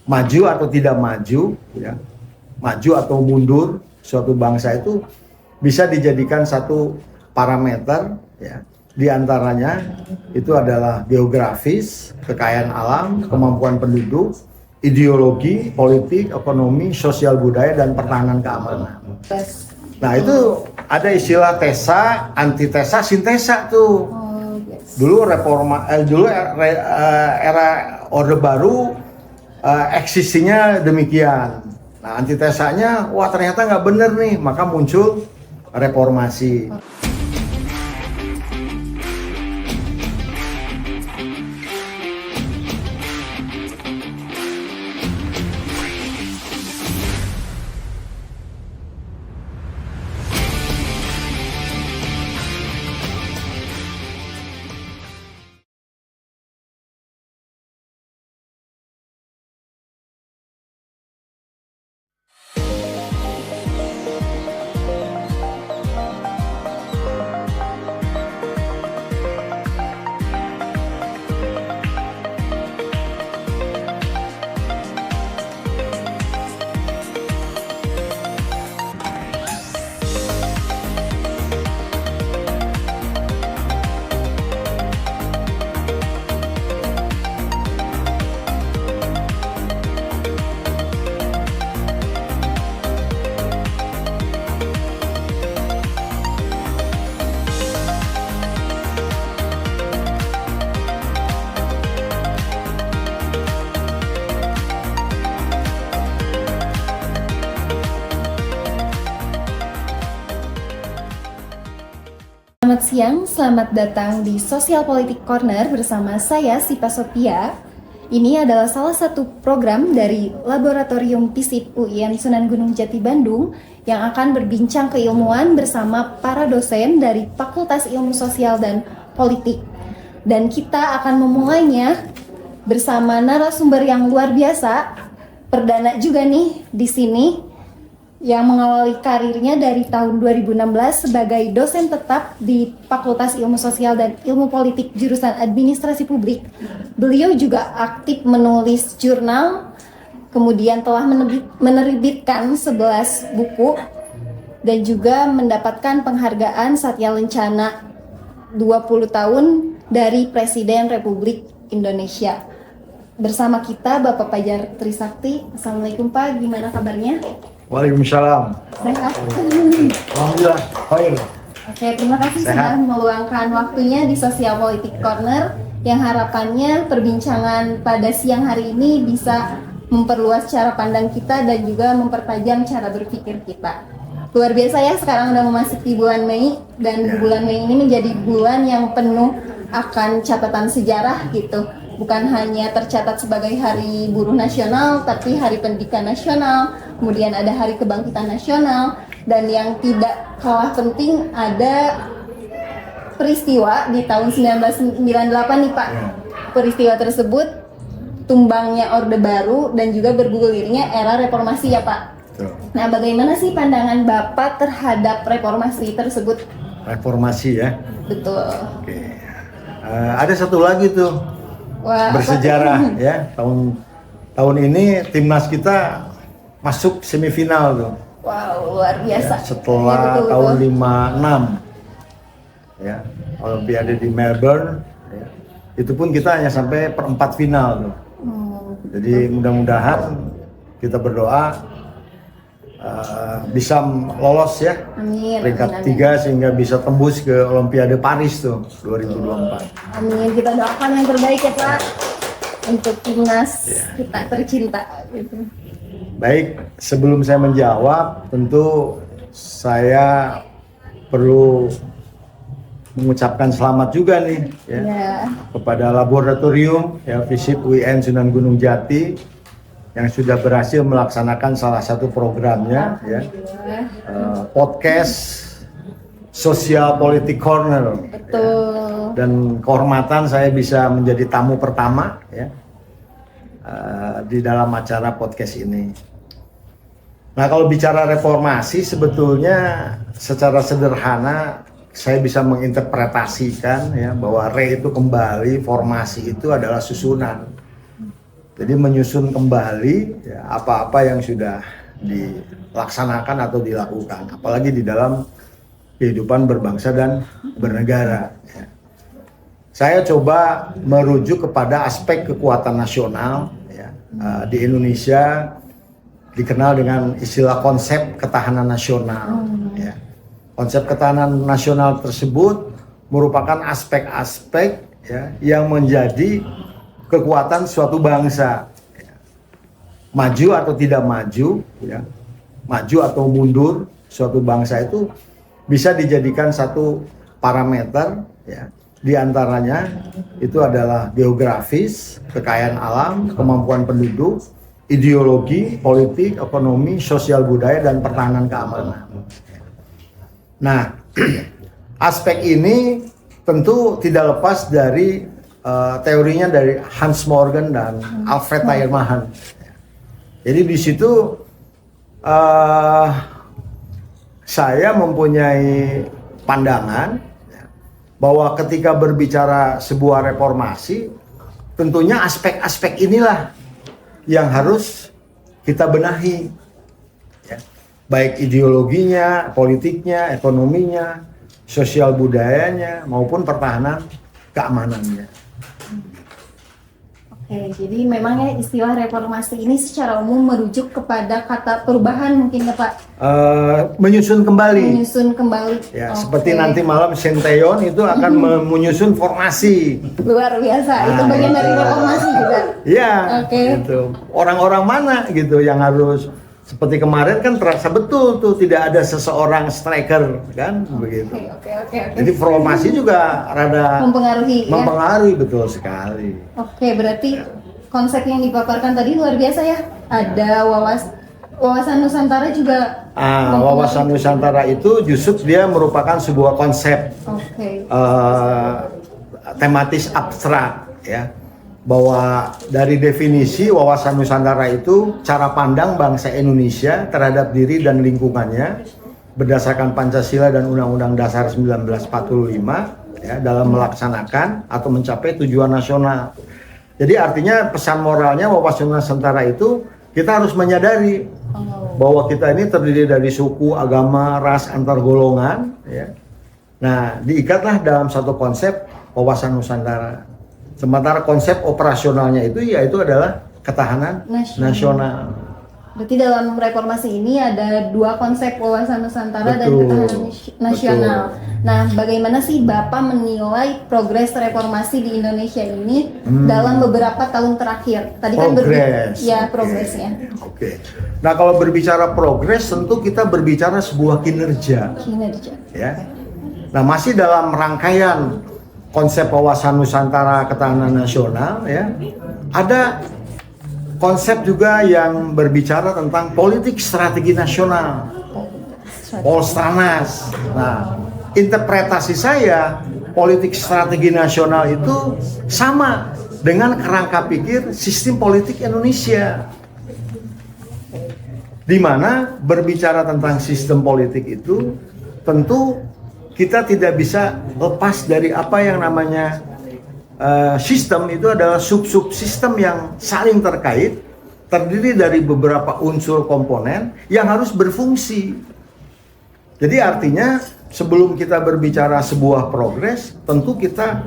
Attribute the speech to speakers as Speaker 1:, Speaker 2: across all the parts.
Speaker 1: maju atau tidak maju, ya, maju atau mundur suatu bangsa itu bisa dijadikan satu parameter, ya. Di antaranya itu adalah geografis, kekayaan alam, kemampuan penduduk, ideologi, politik, ekonomi, sosial budaya, dan pertahanan keamanan. Nah itu ada istilah tesa, antitesa, sintesa tuh. Dulu era Orde Baru eksisinya demikian. Nah antitesanya, wah ternyata nggak bener nih, maka muncul reformasi.
Speaker 2: Selamat siang, selamat datang di Social Politik Corner bersama saya, Sipa Sophia. Ini adalah salah satu program dari Laboratorium FISIP UIN Sunan Gunung Jati Bandung yang akan berbincang keilmuan bersama para dosen dari Fakultas Ilmu Sosial dan Politik. Dan kita akan memulainya bersama narasumber yang luar biasa, perdana juga nih di sini, yang mengawali karirnya dari tahun 2016 sebagai dosen tetap di Fakultas Ilmu Sosial dan Ilmu Politik jurusan Administrasi Publik. Beliau juga aktif menulis jurnal, kemudian telah menerbitkan 11 buku dan juga mendapatkan penghargaan Satya Lencana 20 tahun dari Presiden Republik Indonesia. Bersama kita Bapak Fajar Trisakti. Assalamualaikum Pak, gimana kabarnya?
Speaker 1: Waalaikumsalam.
Speaker 2: Sehat.
Speaker 1: Alhamdulillah, baik.
Speaker 2: Oke, terima kasih sudah meluangkan waktunya di Social Politik Corner yang harapannya perbincangan pada siang hari ini bisa memperluas cara pandang kita dan juga mempertajam cara berpikir kita. Luar biasa ya, sekarang udah memasuki bulan Mei dan bulan Mei ini menjadi bulan yang penuh akan catatan sejarah gitu. Bukan hanya tercatat sebagai Hari Buruh Nasional, tapi Hari Pendidikan Nasional, kemudian ada Hari Kebangkitan Nasional, dan yang tidak kalah penting ada peristiwa di tahun 1998 nih Pak. Peristiwa tersebut tumbangnya Orde Baru dan juga bergulirnya era reformasi ya Pak. Nah, bagaimana sih pandangan Bapak terhadap reformasi tersebut?
Speaker 1: Reformasi ya.
Speaker 2: Betul.
Speaker 1: Oke. Ada satu lagi tuh.
Speaker 2: Wah,
Speaker 1: bersejarah ya, tahun ini timnas kita masuk semifinal tuh.
Speaker 2: Wow, luar biasa.
Speaker 1: Ya, setelah
Speaker 2: ya, betul,
Speaker 1: tahun 56 ya, Olimpiade di Melbourne ya, itu pun kita hanya sampai perempat final tuh. Jadi mudah-mudahan kita berdoa bisa lolos ya.
Speaker 2: Amin,
Speaker 1: peringkat
Speaker 2: amin,
Speaker 1: 3 sehingga bisa tembus ke Olimpiade Paris tuh 2024.
Speaker 2: Amin, kita doakan yang terbaik ya Pak untuk timnas kita tercinta gitu.
Speaker 1: Baik, sebelum saya menjawab, tentu saya perlu mengucapkan selamat juga nih ya, kepada Laboratorium ya FISIP UIN Sunan Gunung Jati yang sudah berhasil melaksanakan salah satu programnya ya, podcast Social Politik Corner.
Speaker 2: Betul.
Speaker 1: Ya. Dan kehormatan saya bisa menjadi tamu pertama ya di dalam acara podcast ini. Nah, kalau bicara reformasi sebetulnya secara sederhana saya bisa menginterpretasikan ya bahwa itu kembali, formasi itu adalah susunan. Jadi menyusun kembali ya, apa-apa yang sudah dilaksanakan atau dilakukan, apalagi di dalam kehidupan berbangsa dan bernegara. Ya. Saya coba merujuk kepada aspek kekuatan nasional. Ya. Di Indonesia dikenal dengan istilah konsep ketahanan nasional. Ya. Konsep ketahanan nasional tersebut merupakan aspek-aspek ya, yang menjadi kekuatan suatu bangsa. Ya. Maju atau tidak maju, ya. Maju atau mundur suatu bangsa itu bisa dijadikan satu parameter, ya. Di antaranya itu adalah geografis, kekayaan alam, kemampuan penduduk, ideologi, politik, ekonomi, sosial budaya, dan pertahanan keamanan. Nah, aspek ini tentu tidak lepas dari teorinya dari Hans Morgan dan Alfred Tyrmand. Jadi di situ saya mempunyai pandangan bahwa ketika berbicara sebuah reformasi, tentunya aspek-aspek inilah yang harus kita benahi, ya. Baik ideologinya, politiknya, ekonominya, sosial budayanya, maupun pertahanan keamanannya.
Speaker 2: Oke, jadi memangnya istilah reformasi ini secara umum merujuk kepada kata perubahan mungkin ya Pak?
Speaker 1: Menyusun kembali.
Speaker 2: Menyusun kembali.
Speaker 1: Ya, seperti nanti malam Sinteyong itu akan menyusun formasi.
Speaker 2: Luar biasa, itu bagian dari reformasi juga.
Speaker 1: Iya,
Speaker 2: Oke.
Speaker 1: gitu. Orang-orang mana gitu yang harus, seperti kemarin kan terasa betul tuh tidak ada seseorang striker kan begitu.
Speaker 2: Oke.
Speaker 1: Jadi formasi juga rada
Speaker 2: mempengaruhi ya?
Speaker 1: Betul sekali.
Speaker 2: Oke, berarti konsep yang dipaparkan tadi luar biasa ya. Ada wawasan Nusantara juga.
Speaker 1: Wawasan Nusantara itu justru dia merupakan sebuah konsep tematis abstrak, ya. Bahwa dari definisi wawasan Nusantara itu cara pandang bangsa Indonesia terhadap diri dan lingkungannya berdasarkan Pancasila dan Undang-Undang Dasar 1945, ya, dalam melaksanakan atau mencapai tujuan nasional. Jadi artinya pesan moralnya wawasan Nusantara itu kita harus menyadari bahwa kita ini terdiri dari suku, agama, ras, antar golongan, ya. Nah, diikatlah dalam satu konsep wawasan Nusantara. Sementara konsep operasionalnya itu yaitu adalah ketahanan nasional.
Speaker 2: Berarti dalam reformasi ini ada dua konsep wawasan Nusantara dan ketahanan nasional. Nah, bagaimana sih Bapak menilai progres reformasi di Indonesia ini dalam beberapa tahun terakhir? Tadi kan progresnya.
Speaker 1: Oke. Nah, kalau berbicara progres tentu kita berbicara sebuah kinerja. Ya. Nah, masih dalam rangkaian konsep wawasan Nusantara ketahanan nasional, ya, ada konsep juga yang berbicara tentang politik strategi nasional, Polstranas. Nah, interpretasi saya politik strategi nasional itu sama dengan kerangka pikir sistem politik Indonesia, di mana berbicara tentang sistem politik itu tentu kita tidak bisa lepas dari apa yang namanya sistem itu adalah sub-sub-sistem yang saling terkait, terdiri dari beberapa unsur komponen yang harus berfungsi. Jadi artinya sebelum kita berbicara sebuah progres, tentu kita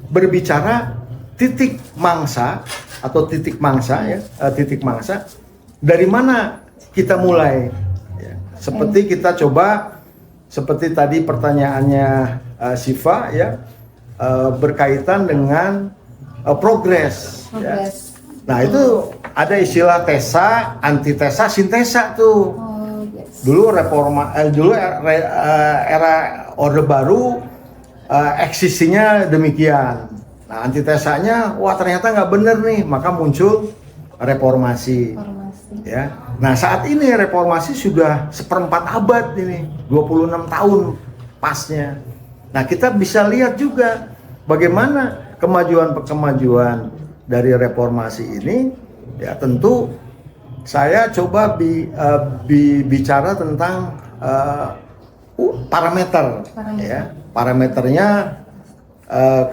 Speaker 1: berbicara titik mangsa atau titik mangsa, ya, titik mangsa dari mana kita mulai. Ya. Seperti kita coba, seperti tadi pertanyaannya Siva, ya, berkaitan dengan progres. Ya. Nah, itu ada istilah tesa, antitesa, sintesa tuh. Dulu era Orde Baru eksisinya demikian. Nah, antitesanya, wah ternyata nggak bener nih, maka muncul reformasi. Ya. Nah, saat ini reformasi sudah seperempat abad ini, 26 tahun pasnya. Nah, kita bisa lihat juga bagaimana kemajuan dari reformasi ini. Ya, tentu saya coba bicara tentang parameter. Ya. Parameternya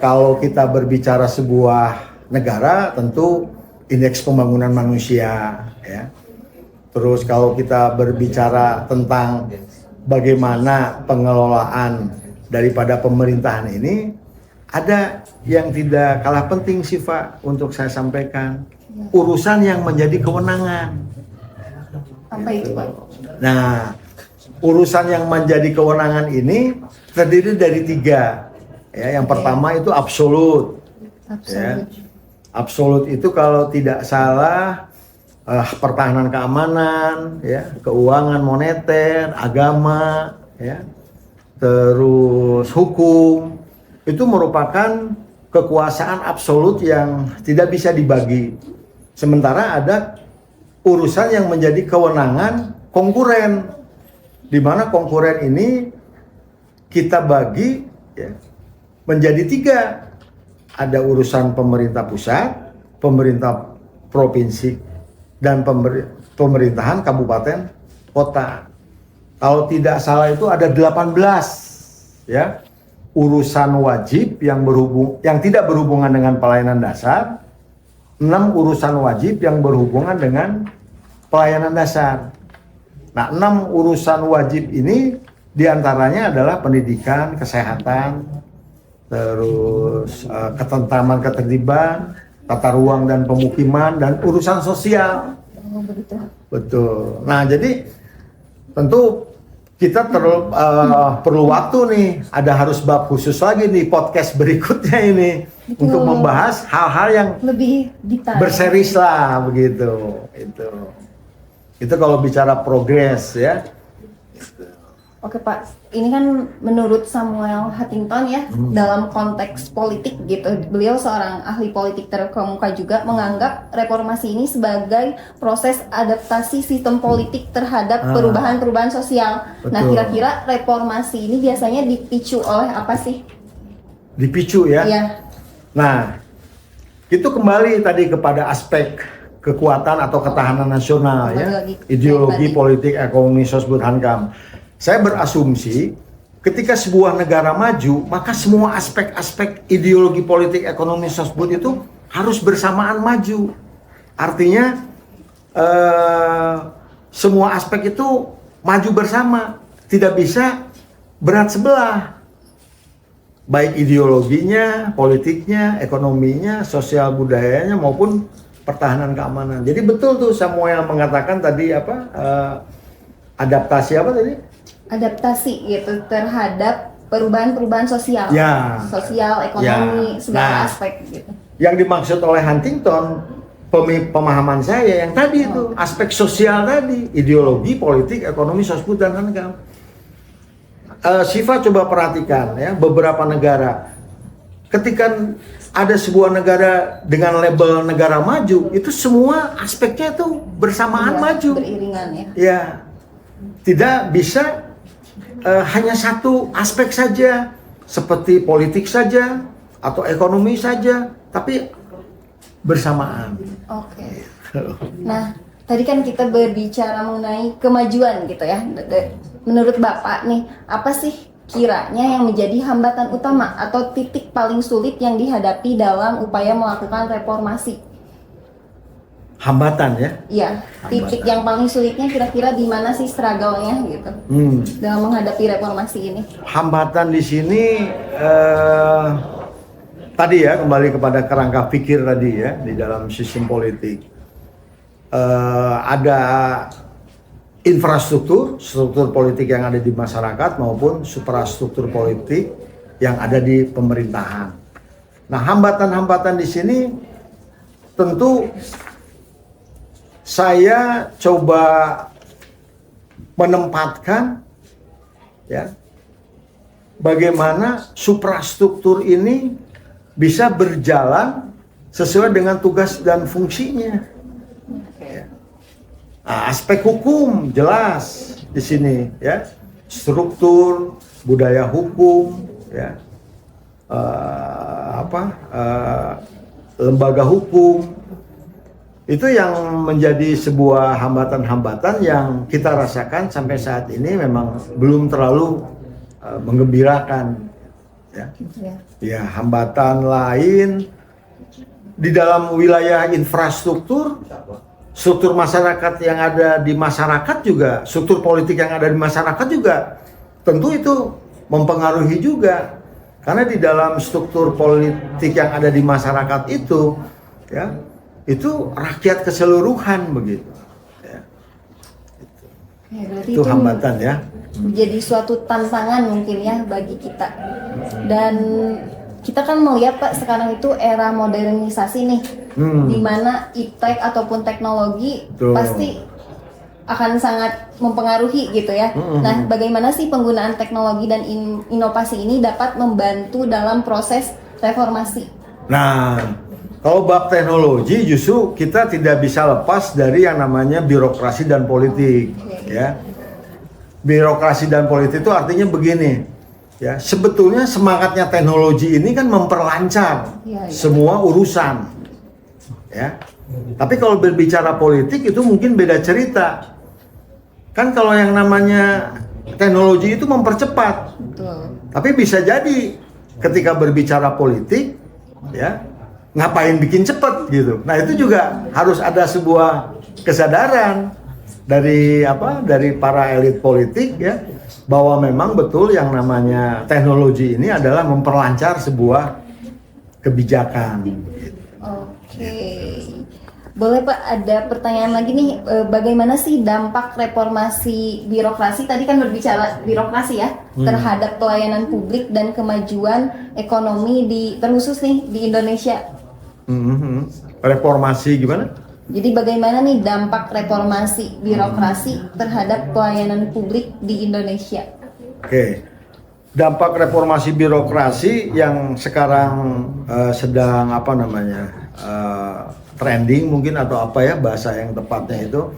Speaker 1: kalau kita berbicara sebuah negara, tentu indeks pembangunan manusia, ya. Terus kalau kita berbicara tentang bagaimana pengelolaan daripada pemerintahan ini, ada yang tidak kalah penting sih Pak untuk saya sampaikan, urusan yang menjadi kewenangan.
Speaker 2: Apa itu Pak?
Speaker 1: Nah, urusan yang menjadi kewenangan ini terdiri dari 3. Ya, yang pertama itu absolut. Ya. Absolut itu kalau tidak salah pertahanan keamanan, ya, keuangan moneter, agama, ya, terus hukum, itu merupakan kekuasaan absolut yang tidak bisa dibagi. Sementara ada urusan yang menjadi kewenangan konkuren, di mana konkuren ini kita bagi, ya, menjadi 3. Ada urusan pemerintah pusat, pemerintah provinsi, dan pemerintahan kabupaten kota. Kalau tidak salah itu ada 18, ya, urusan wajib yang tidak berhubungan dengan pelayanan dasar, 6 urusan wajib yang berhubungan dengan pelayanan dasar. Nah, 6 urusan wajib ini diantaranya adalah pendidikan, kesehatan, terus ketentraman ketertiban, tata ruang dan pemukiman, dan urusan sosial.
Speaker 2: Oh, begitu.
Speaker 1: Betul. Nah, jadi tentu kita perlu waktu nih. Ada harus bab khusus lagi nih podcast berikutnya ini. Betul. Untuk membahas hal-hal yang
Speaker 2: lebih detail,
Speaker 1: berseris lah begitu. Itu kalau bicara progres, ya.
Speaker 2: Oke Pak, ini kan menurut Samuel Huntington ya, dalam konteks politik gitu, beliau seorang ahli politik terkemuka juga menganggap reformasi ini sebagai proses adaptasi sistem politik terhadap perubahan-perubahan sosial.
Speaker 1: Betul.
Speaker 2: Nah, kira-kira reformasi ini biasanya dipicu oleh apa sih?
Speaker 1: Dipicu ya?
Speaker 2: Iya.
Speaker 1: Nah, itu kembali tadi kepada aspek kekuatan atau ketahanan nasional, ya, ideologi politik, ekonomi, sosial, Hankam. Saya berasumsi ketika sebuah negara maju, maka semua aspek-aspek ideologi politik, ekonomi, sosial itu harus bersamaan maju. Artinya semua aspek itu maju bersama, tidak bisa berat sebelah. Baik ideologinya, politiknya, ekonominya, sosial budayanya maupun pertahanan keamanan. Jadi betul tuh Samuel mengatakan tadi adaptasi apa tadi?
Speaker 2: Adaptasi gitu terhadap perubahan-perubahan sosial,
Speaker 1: ya,
Speaker 2: sosial, ekonomi, segala aspek gitu.
Speaker 1: Yang dimaksud oleh Huntington, pemahaman saya yang tadi itu aspek sosial tadi, ideologi, politik, ekonomi, sosial dan Hankam. Siva coba perhatikan ya beberapa negara. Ketika ada sebuah negara dengan label negara maju, itu semua aspeknya itu bersamaan maju.
Speaker 2: Beriringan ya.
Speaker 1: Ya, tidak bisa hanya satu aspek saja, seperti politik saja atau ekonomi saja, tapi bersamaan.
Speaker 2: Oke. Nah, tadi kan kita berbicara mengenai kemajuan gitu ya. Menurut Bapak nih, apa sih kiranya yang menjadi hambatan utama atau titik paling sulit yang dihadapi dalam upaya melakukan reformasi?
Speaker 1: Hambatan ya?
Speaker 2: Iya, titik yang paling sulitnya kira-kira di mana sih struggle-nya gitu dalam menghadapi reformasi ini? Hambatan
Speaker 1: di sini tadi ya kembali kepada kerangka pikir tadi ya di dalam sistem politik. Ada infrastruktur, struktur politik yang ada di masyarakat maupun suprastruktur politik yang ada di pemerintahan. Nah, hambatan-hambatan di sini tentu saya coba menempatkan ya bagaimana suprastruktur ini bisa berjalan sesuai dengan tugas dan fungsinya. Nah, aspek hukum jelas di sini ya, struktur budaya hukum ya, lembaga hukum itu yang menjadi sebuah hambatan-hambatan yang kita rasakan sampai saat ini memang belum terlalu menggembirakan ya. Ya, hambatan lain di dalam wilayah infrastruktur, struktur masyarakat yang ada di masyarakat juga, struktur politik yang ada di masyarakat juga, tentu itu mempengaruhi juga. Karena di dalam struktur politik yang ada di masyarakat itu, ya, itu rakyat keseluruhan begitu. Ya.
Speaker 2: Ya, berarti
Speaker 1: Itu hambatan ya.
Speaker 2: menjadi suatu tantangan mungkin ya bagi kita. Dan kita kan melihat Pak, sekarang itu era modernisasi nih, di mana iptek ataupun teknologi
Speaker 1: Betul.
Speaker 2: pasti akan sangat mempengaruhi gitu ya. Nah, bagaimana sih penggunaan teknologi dan inovasi ini dapat membantu dalam proses reformasi?
Speaker 1: Nah, kalau bab teknologi justru kita tidak bisa lepas dari yang namanya birokrasi dan politik, ya. Birokrasi dan politik itu artinya begini, ya. Sebetulnya semangatnya teknologi ini kan memperlancar semua urusan, ya. Tapi kalau berbicara politik itu mungkin beda cerita. Kan kalau yang namanya teknologi itu mempercepat.
Speaker 2: Betul.
Speaker 1: Tapi bisa jadi ketika berbicara politik, ya, ngapain bikin cepet gitu. Nah, itu juga harus ada sebuah kesadaran dari para elit politik, ya, bahwa memang betul yang namanya teknologi ini adalah memperlancar sebuah kebijakan.
Speaker 2: Oke. Boleh Pak, ada pertanyaan lagi nih, bagaimana sih dampak reformasi birokrasi, tadi kan berbicara birokrasi ya, terhadap pelayanan publik dan kemajuan ekonomi terkhusus nih di Indonesia?
Speaker 1: Reformasi gimana?
Speaker 2: Jadi bagaimana nih dampak reformasi birokrasi terhadap pelayanan publik di Indonesia?
Speaker 1: Oke. Dampak reformasi birokrasi yang sekarang sedang trending mungkin atau apa ya bahasa yang tepatnya itu,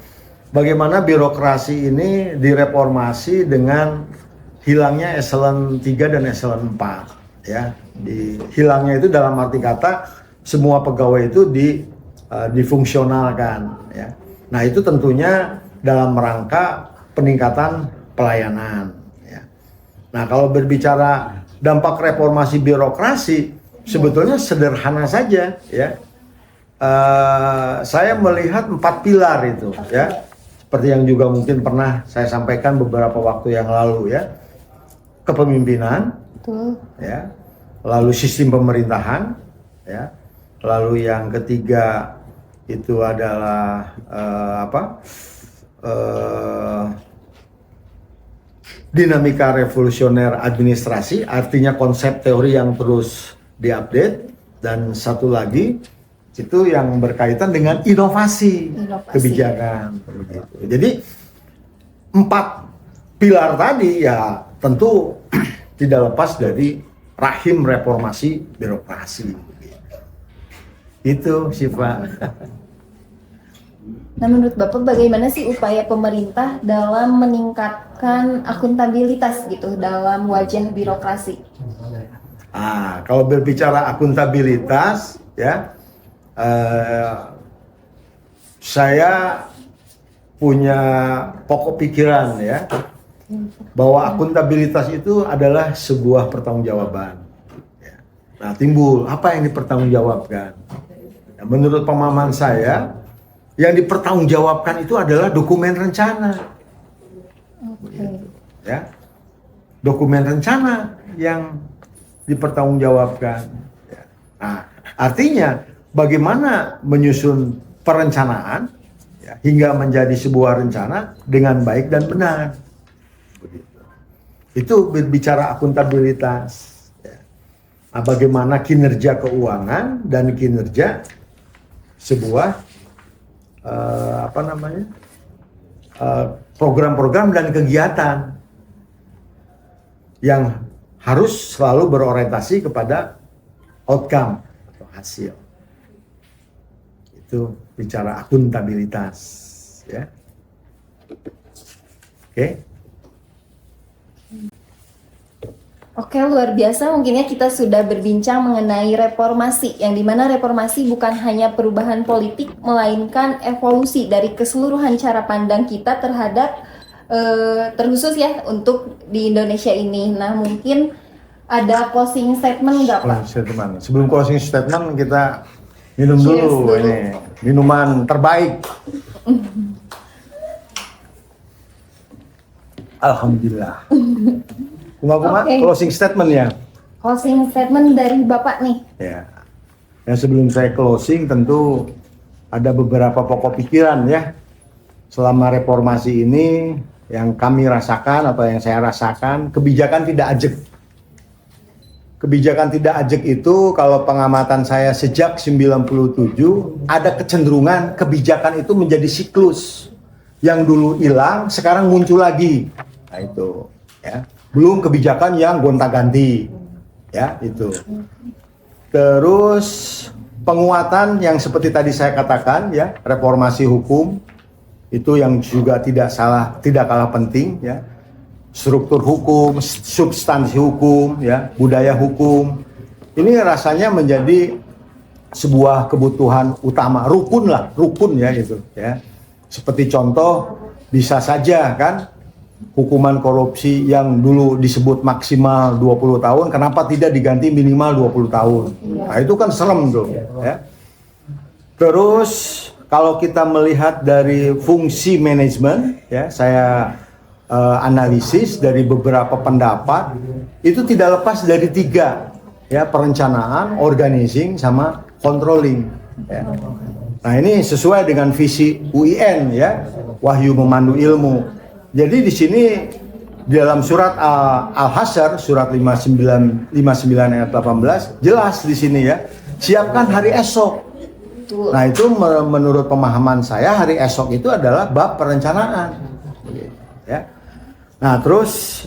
Speaker 1: bagaimana birokrasi ini direformasi dengan hilangnya eselon 3 dan eselon 4, ya. Hilangnya itu dalam arti kata semua pegawai itu difungsionalkan, ya. Nah, itu tentunya dalam rangka peningkatan pelayanan, ya. Nah, kalau berbicara dampak reformasi birokrasi sebetulnya sederhana saja, ya. Saya melihat 4 pilar itu, ya, seperti yang juga mungkin pernah saya sampaikan beberapa waktu yang lalu, ya, kepemimpinan, ya, lalu sistem pemerintahan, ya, lalu yang ketiga itu adalah dinamika revolusioner administrasi, artinya konsep teori yang terus diupdate, dan satu lagi itu yang berkaitan dengan inovasi. Kebijakan. Jadi 4 pilar tadi ya tentu tidak lepas dari rahim reformasi birokrasi. Itu sih Pak.
Speaker 2: Nah, menurut Bapak bagaimana sih upaya pemerintah dalam meningkatkan akuntabilitas gitu dalam wajah birokrasi?
Speaker 1: Kalau berbicara akuntabilitas, ya, saya punya pokok pikiran, ya, bahwa akuntabilitas itu adalah sebuah pertanggungjawaban. Nah, timbul apa yang dipertanggungjawabkan? Ya, menurut pemahaman saya, yang dipertanggungjawabkan itu adalah dokumen rencana. Ya, dokumen rencana yang dipertanggungjawabkan. Ya. Nah, artinya bagaimana menyusun perencanaan, ya, hingga menjadi sebuah rencana dengan baik dan benar. Begitu. Itu berbicara akuntabilitas. Ya. Nah, bagaimana kinerja keuangan dan kinerja sebuah program-program dan kegiatan yang harus selalu berorientasi kepada outcome atau hasil. Itu bicara akuntabilitas, ya. Oke.
Speaker 2: Oke, luar biasa. Mungkin ya kita sudah berbincang mengenai reformasi, yang dimana reformasi bukan hanya perubahan politik, melainkan evolusi dari keseluruhan cara pandang kita terhadap terkhusus ya untuk di Indonesia ini. Nah, mungkin ada closing statement nggak Pak?
Speaker 1: Closing statement. Sebelum closing statement kita Minum
Speaker 2: Cheers
Speaker 1: dulu ini minuman terbaik. Alhamdulillah. Kuma-kuma
Speaker 2: Oke.
Speaker 1: closing statement ya.
Speaker 2: Closing statement dari Bapak nih.
Speaker 1: Ya. Ya sebelum saya closing tentu ada beberapa pokok pikiran ya. Selama reformasi ini yang kami rasakan atau yang saya rasakan, kebijakan tidak ajak. Kebijakan tidak ajak itu kalau pengamatan saya sejak 97 ada kecenderungan kebijakan itu menjadi siklus. Yang dulu hilang sekarang muncul lagi. Nah itu ya. Belum kebijakan yang gonta-ganti. Ya, itu. Terus penguatan yang seperti tadi saya katakan ya, reformasi hukum itu yang juga tidak kalah penting ya. Struktur hukum, substansi hukum ya, budaya hukum. Ini rasanya menjadi sebuah kebutuhan utama, rukun ya itu ya. Seperti contoh bisa saja kan hukuman korupsi yang dulu disebut maksimal 20 tahun, kenapa tidak diganti minimal 20 tahun? Nah itu kan serem tuh ya. Terus kalau kita melihat dari fungsi manajemen ya, saya analisis dari beberapa pendapat itu tidak lepas dari 3 ya, perencanaan, organizing, sama controlling ya. Nah ini sesuai dengan visi UIN ya, Wahyu Memandu Ilmu. Jadi di sini di dalam surat Al-Hasyr surat 59 ayat 18 jelas di sini ya, siapkan hari esok. Nah itu menurut pemahaman saya hari esok itu adalah bab perencanaan. Ya. Nah terus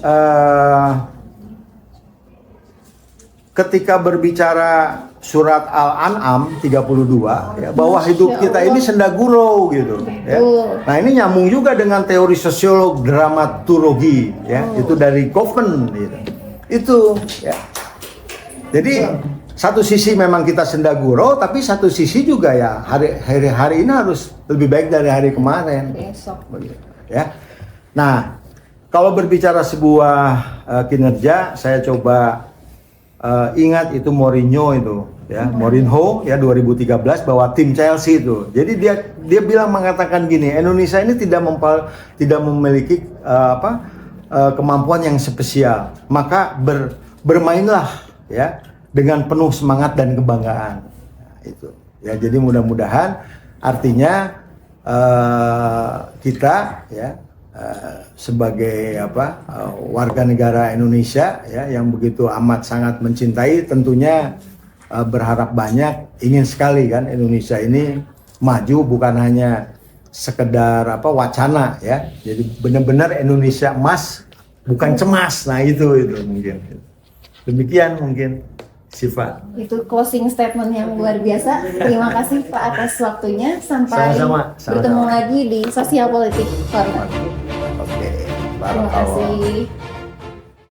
Speaker 1: ketika berbicara surat Al-An'am 32 ya, bahwa hidup kita ini senda gurau gitu ya. Nah ini nyambung juga dengan teori sosiolog dramaturgi ya, itu dari Goffman gitu. Itu ya. Jadi satu sisi memang kita senda gurau, tapi satu sisi juga ya hari ini harus lebih baik dari hari kemarin.
Speaker 2: Besok.
Speaker 1: Ya. Nah, kalau berbicara sebuah kinerja, saya coba ingat itu Mourinho itu ya, Mourinho ya 2013 bawa tim Chelsea itu. Jadi dia bilang mengatakan gini, Indonesia ini tidak memiliki kemampuan yang spesial. Maka bermainlah ya dengan penuh semangat dan kebanggaan. Nah, itu. Ya jadi mudah-mudahan artinya kita ya sebagai warga negara Indonesia ya yang begitu amat sangat mencintai, tentunya berharap banyak, ingin sekali kan Indonesia ini maju, bukan hanya sekedar wacana ya. Jadi benar-benar Indonesia emas, bukan cemas. Nah itu mungkin. Demikian mungkin Siva.
Speaker 2: Itu closing statement yang luar biasa. Terima kasih Pak atas waktunya. Sampai
Speaker 1: Sama-sama.
Speaker 2: bertemu lagi di Sosial Politik Corner.
Speaker 1: Oke.
Speaker 2: Terima kasih.